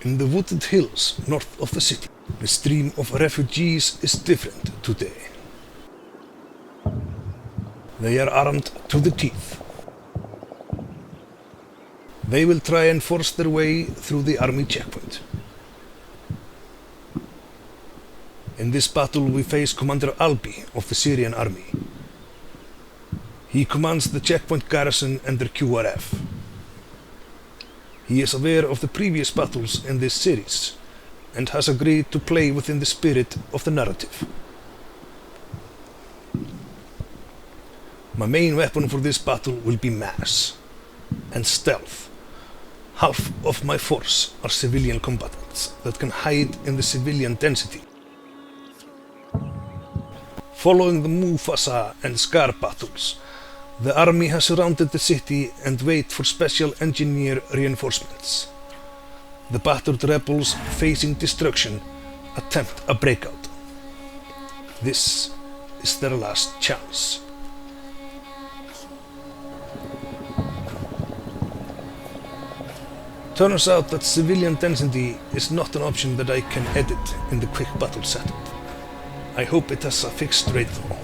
In the wooded hills north of the city, the stream of refugees is different today. They are armed to the teeth. They will try and force their way through the army checkpoint. In this battle we face Commander Albi of the Syrian army. He commands the checkpoint garrison and their QRF. He is aware of the previous battles in this series and has agreed to play within the spirit of the narrative. My main weapon for this battle will be mass and stealth. Half of my force are civilian combatants that can hide in the civilian density. Following the Mufasa and Scar battles, the army has surrounded the city and wait for special engineer reinforcements. The battered rebels facing destruction attempt a breakout. This is their last chance. Turns out that civilian density is not an option that I can edit in the quick battle setup. I hope it has a fixed rate though.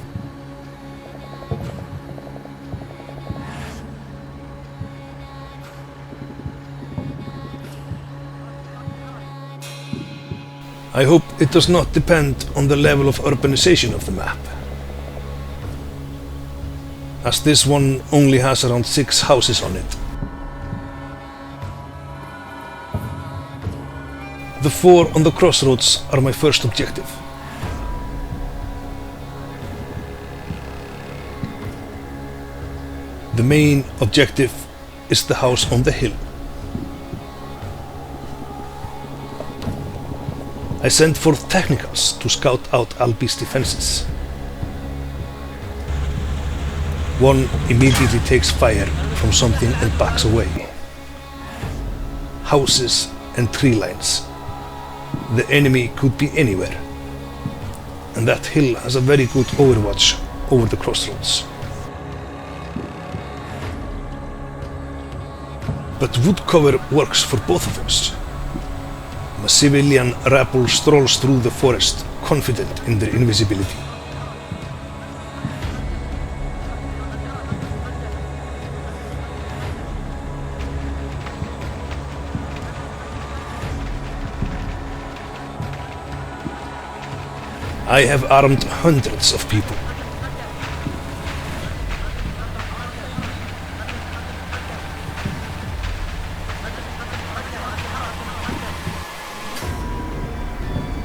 I hope it does not depend on the level of urbanization of the map, as this one only has around 6 houses on it. The 4 on the crossroads are my first objective. The main objective is the house on the hill. I send forth technicals to scout out Albi's defenses. One immediately takes fire from something and backs away. Houses and tree lines. The enemy could be anywhere, and that hill has a very good overwatch over the crossroads. But wood cover works for both of us. A civilian rebel strolls through the forest, confident in their invisibility. I have armed hundreds of people.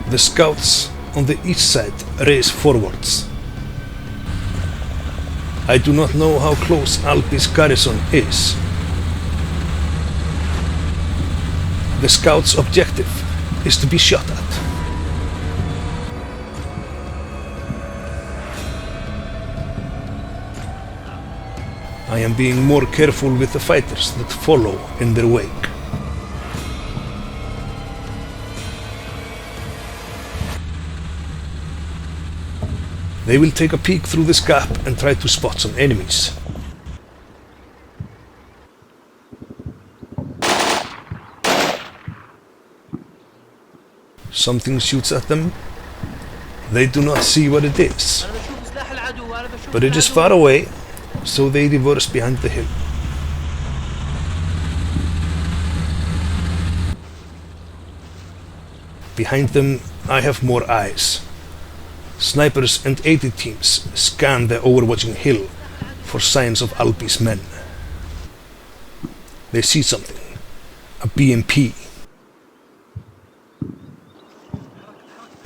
The scouts on the east side race forwards. I do not know how close Albi's garrison is. The scouts' objective is to be shot at. I am being more careful with the fighters that follow in their wake. They will take a peek through this gap and try to spot some enemies. Something shoots at them. They do not see what it is, but it is far away, so they reverse behind the hill. Behind them, I have more eyes. Snipers and AT teams scan the overwatching hill for signs of Albi's men. They see something, a BMP.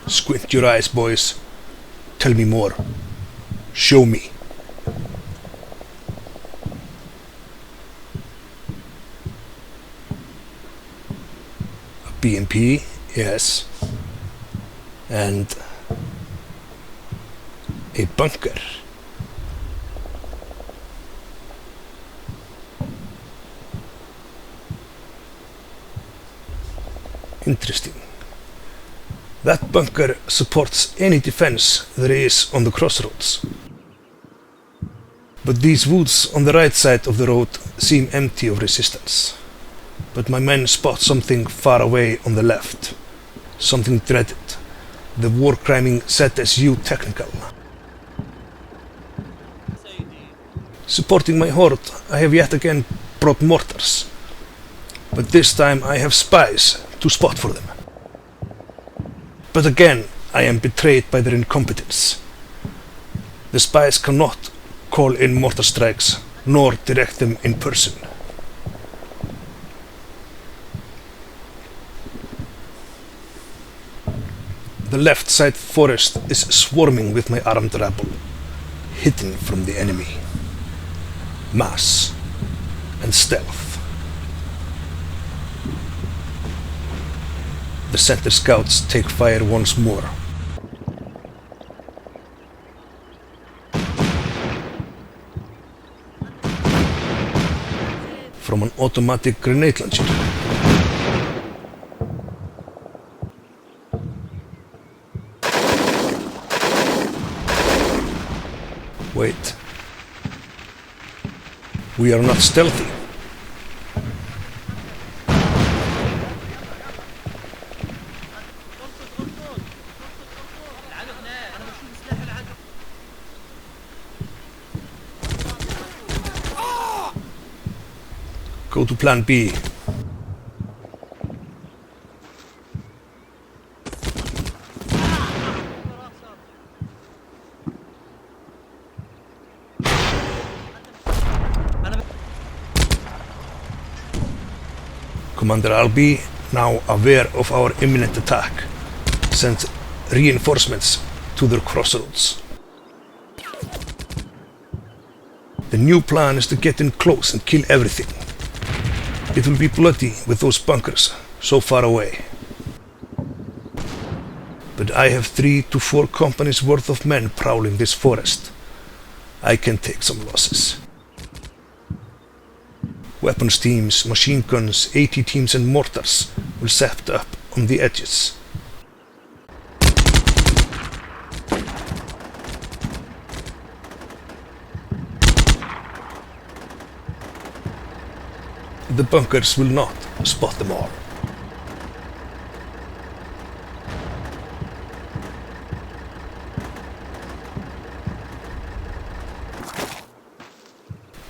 Squint your eyes, boys. Tell me more. Show me. A BMP, yes. And a bunker. Interesting. That bunker supports any defense there is on the crossroads. But these woods on the right side of the road seem empty of resistance. but my men spot something far away on the left. Something dreaded. The war-criming ZSU technical. Supporting my horde, I have yet again brought mortars. But this time I have spies to spot for them. But again, I am betrayed by their incompetence. The spies cannot call in mortar strikes, nor direct them in person. The left side forest is swarming with my armed rabble, hidden from the enemy. Mass and stealth. The center scouts take fire once more. From an automatic grenade launcher. Wait. We are not stealthy. Go to plan B. Commander Albi, now aware of our imminent attack, sends reinforcements to their crossroads. The new plan is to get in close and kill everything. It will be bloody with those bunkers so far away. But I have 3 to 4 companies worth of men prowling this forest. I can take some losses. Weapons teams, machine guns, AT teams and mortars will set up on the edges. The bunkers will not spot them all.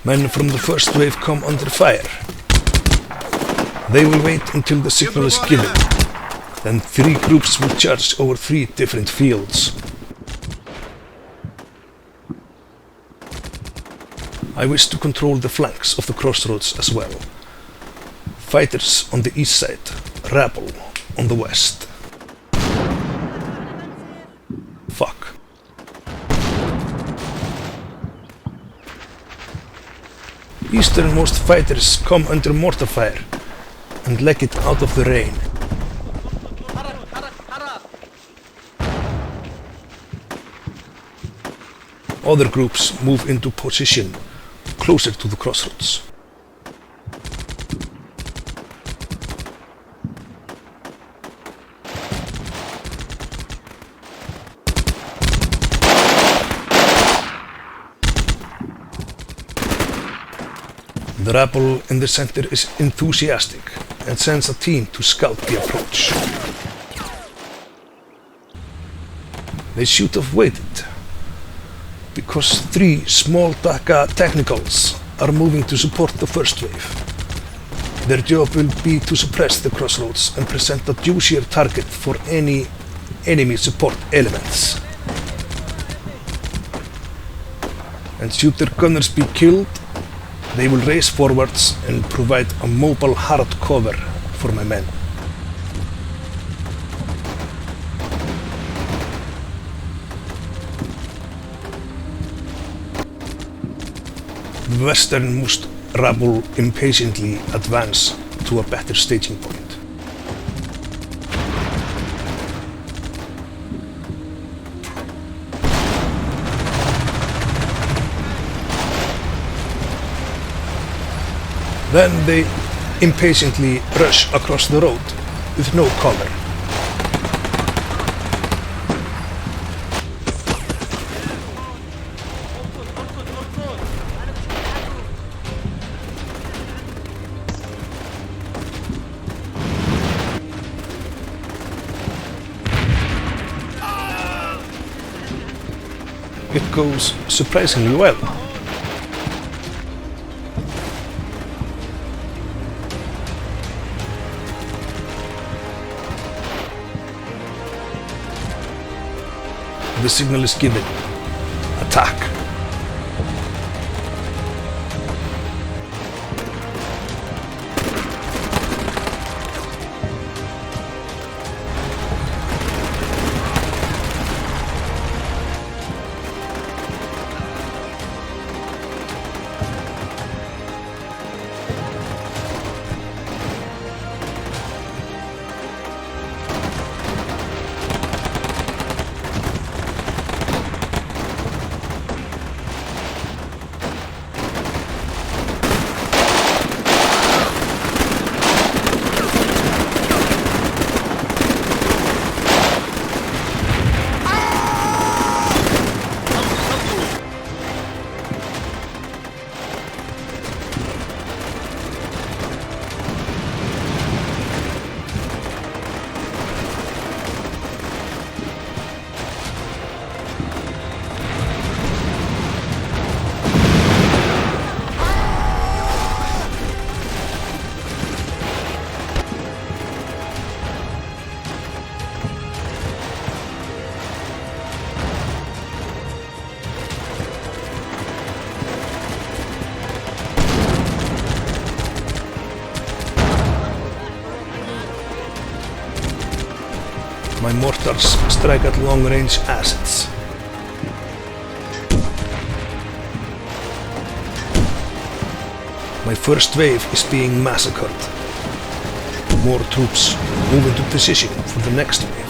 Men from the first wave come under fire. They will wait until the signal is given. Then 3 groups will charge over 3 different fields. I wish to control the flanks of the crossroads as well. Fighters on the east side, rabble on the west. Fuck. Easternmost fighters come under mortar fire and leg it out of the rain. Other groups move into position closer to the crossroads. The rabble in the center is enthusiastic and sends a team to scout the approach. They should have waited, because 3 small Dhaka technicals are moving to support the first wave. Their job will be to suppress the crossroads and present a juicier target for any enemy support elements. And should their gunners be killed, they will race forwards and provide a mobile hard cover for my men. The westernmost rabble impatiently advance to a better staging point. Then they impatiently rush across the road with no cover. it goes surprisingly well. The signal is given. Attack! My mortars strike at long-range assets. My first wave is being massacred. More troops move into position for the next wave.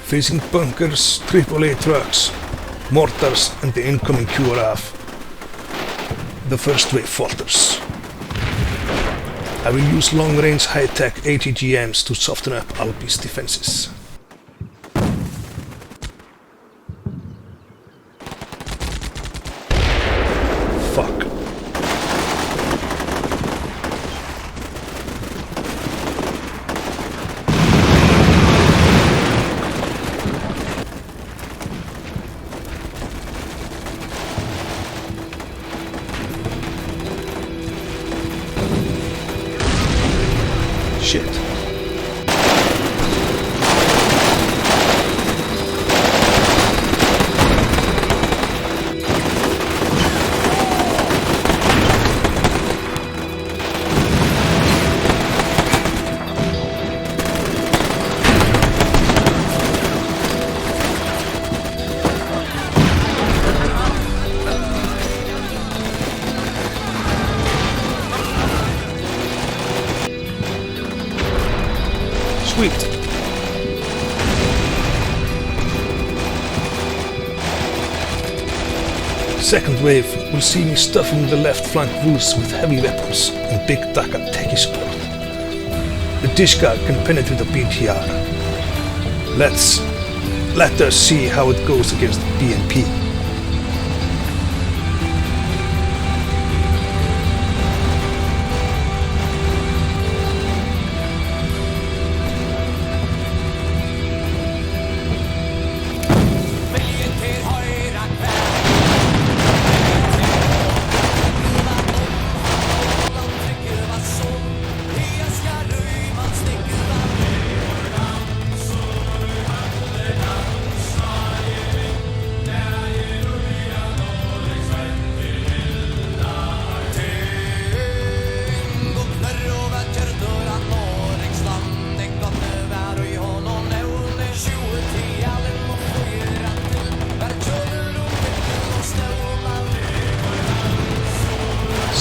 Facing bunkers, AAA trucks, mortars and the incoming QRF, the first wave falters. I will use long-range high-tech ATGMs to soften up Albi's defenses. Fuck. Shit. Sweet. Second wave will see me stuffing the left flank wolves with heavy weapons and big Dhaka techie support. The Dishka can penetrate a BTR. Let us see how it goes against BNP.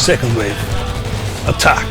Second wave. Attack!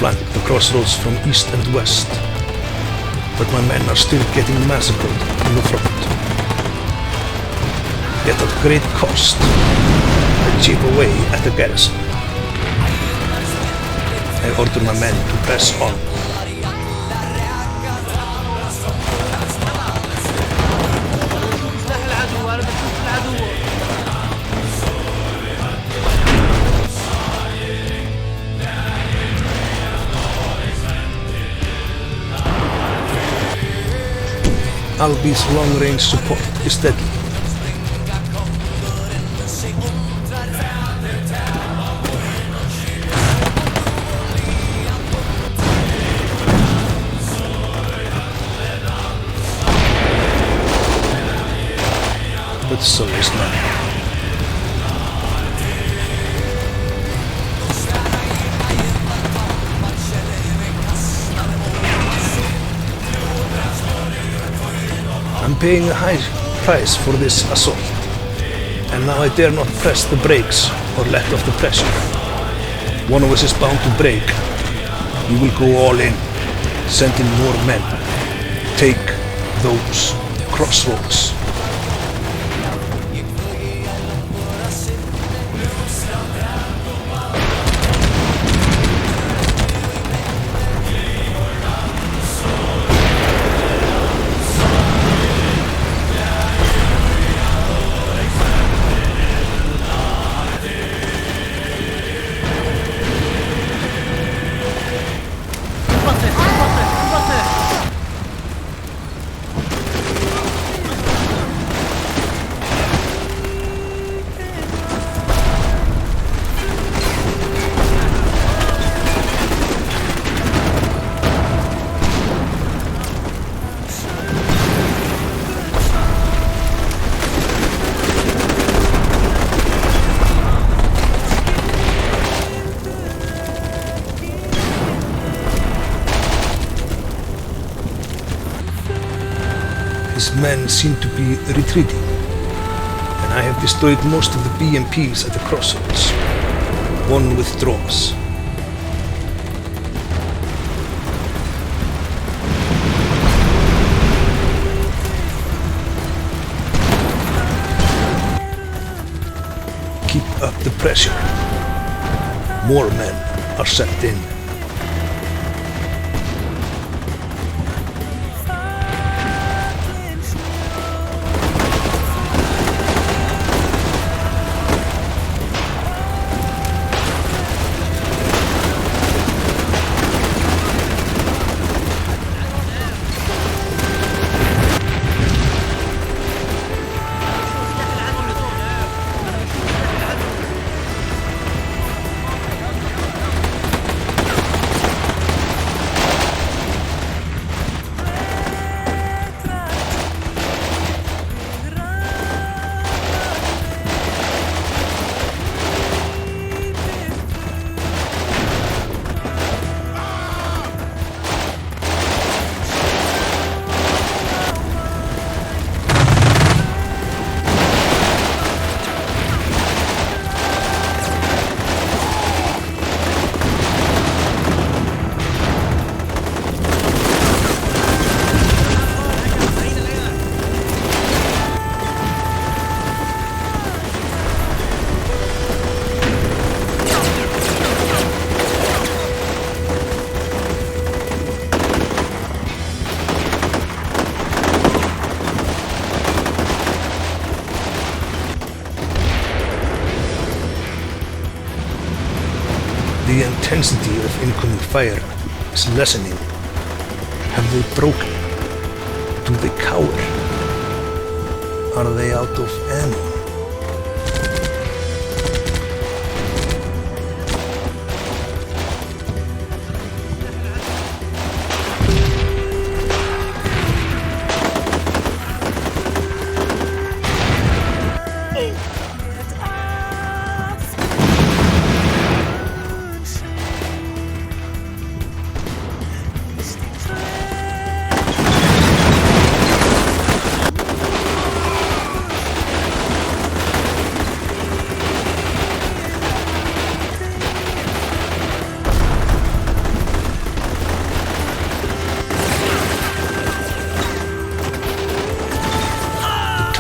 Flank the crossroads from east and west, but my men are still getting massacred in the front. Yet at great cost, I chip away at the garrison. I order my men to press on. Albi's long-range support is deadly. But so is mine. I'm paying a high price for this assault, and now I dare not press the brakes or let off the pressure. One of us is bound to break. We will go all in, send in more men, take those crossroads. His men seem to be retreating, and I have destroyed most of the BMPs at the crossroads. One withdraws. Keep up the pressure. More men are sent in. The intensity of incoming fire is lessening. Have they broken? Do they cower? Are they out of ammo?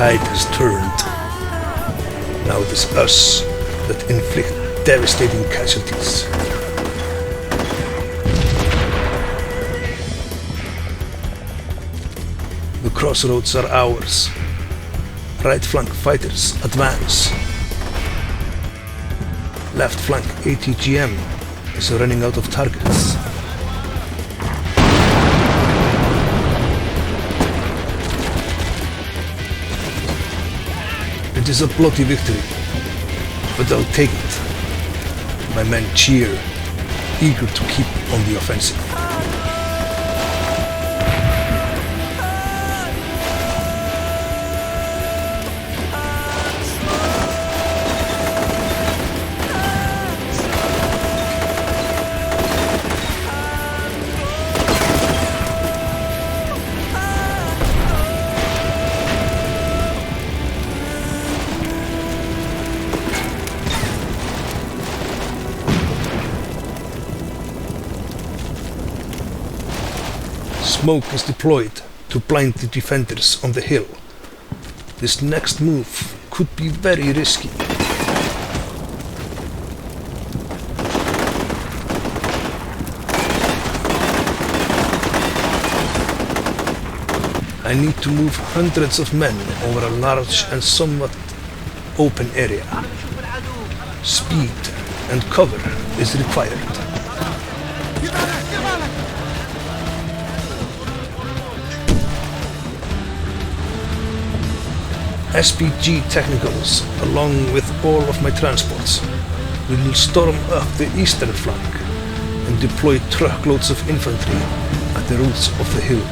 The tide has turned. Now it is us that inflict devastating casualties. The crossroads are ours. Right flank fighters advance. Left flank ATGM is running out of targets. It is a bloody victory, but I'll take it. My men cheer, eager to keep on the offensive. Smoke is deployed to blind the defenders on the hill. This next move could be very risky. I need to move hundreds of men over a large and somewhat open area. Speed and cover is required. SPG technicals, along with all of my transports, we will storm up the eastern flank and deploy truckloads of infantry at the roots of the hill.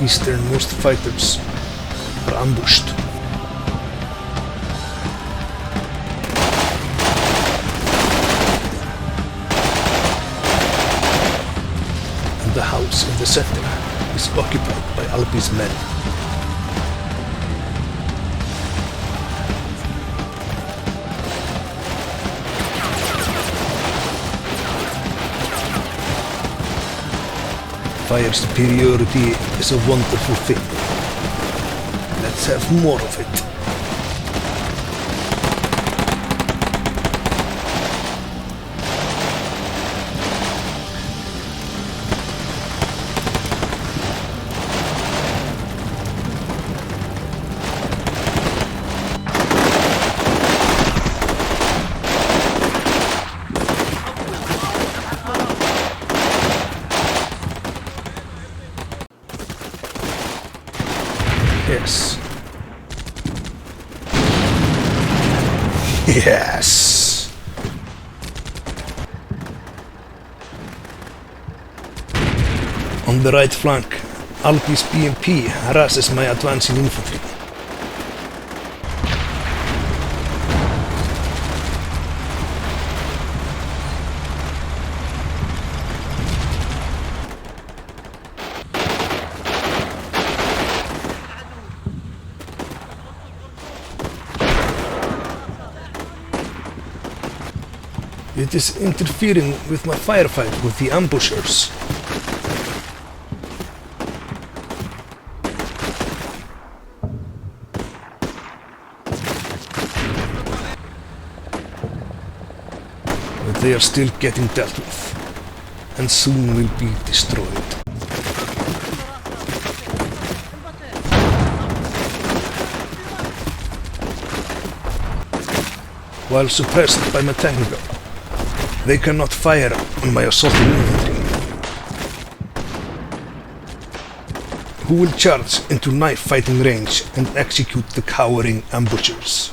easternmost fighters are ambushed. And the house in the center is occupied by Alpi's men. Fire superiority is a wonderful thing. Let's have more of it. Yes. Yes. On the right flank, Alpi's BMP harasses my advancing infantry. It is interfering with my firefight with the ambushers. But they are still getting dealt with, and soon will be destroyed. While suppressed by my technical, they cannot fire on my assaulting infantry, who will charge into knife fighting range and execute the cowering ambushers.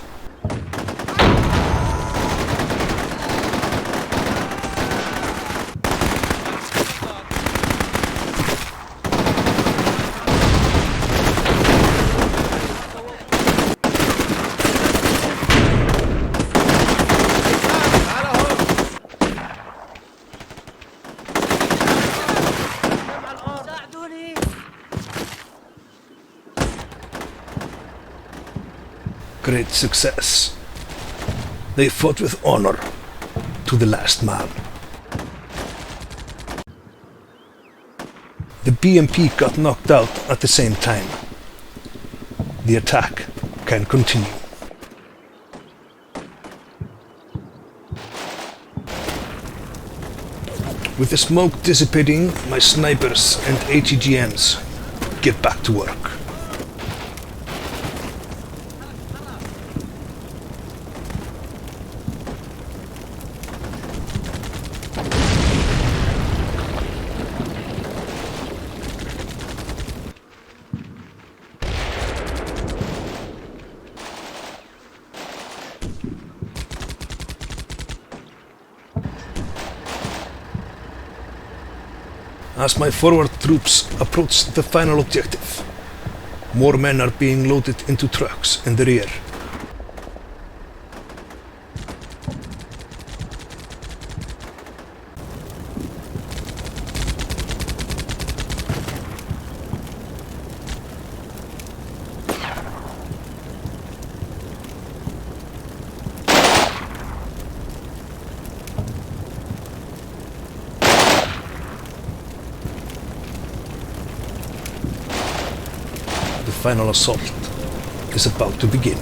Great success. They fought with honor to the last man. The BMP got knocked out at the same time. The attack can continue. With the smoke dissipating, my snipers and ATGMs get back to work. As my forward troops approach the final objective, more men are being loaded into trucks in the rear. The final assault is about to begin.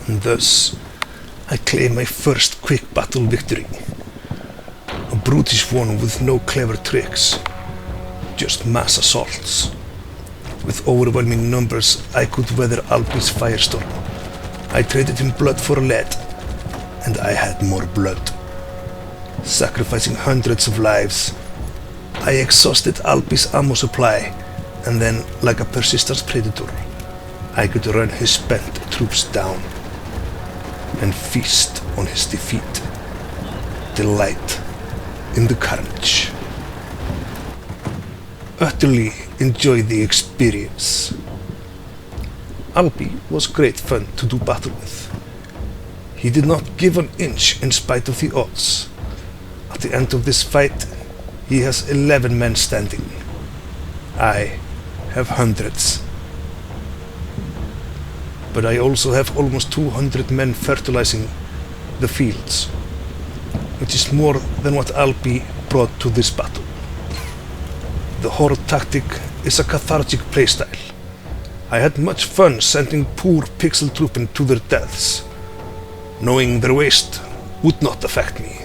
And thus I claim my first quick battle victory. A brutish one with no clever tricks, just mass assaults. With overwhelming numbers, I could weather Alpi's firestorm. I traded him blood for lead, and I had more blood. Sacrificing hundreds of lives, I exhausted Alpi's ammo supply, and then, like a persistent predator, I could run his spent troops down and feast on his defeat. Delight in the carnage. Utterly enjoy the experience. Alpi was great fun to do battle with. He did not give an inch in spite of the odds. At the end of this fight, he has 11 men standing. I have hundreds. But I also have almost 200 men fertilizing the fields, which is more than what Alpi brought to this battle. The horde tactic is a cathartic playstyle. I had much fun sending poor pixel troopen to their deaths, knowing their waste would not affect me.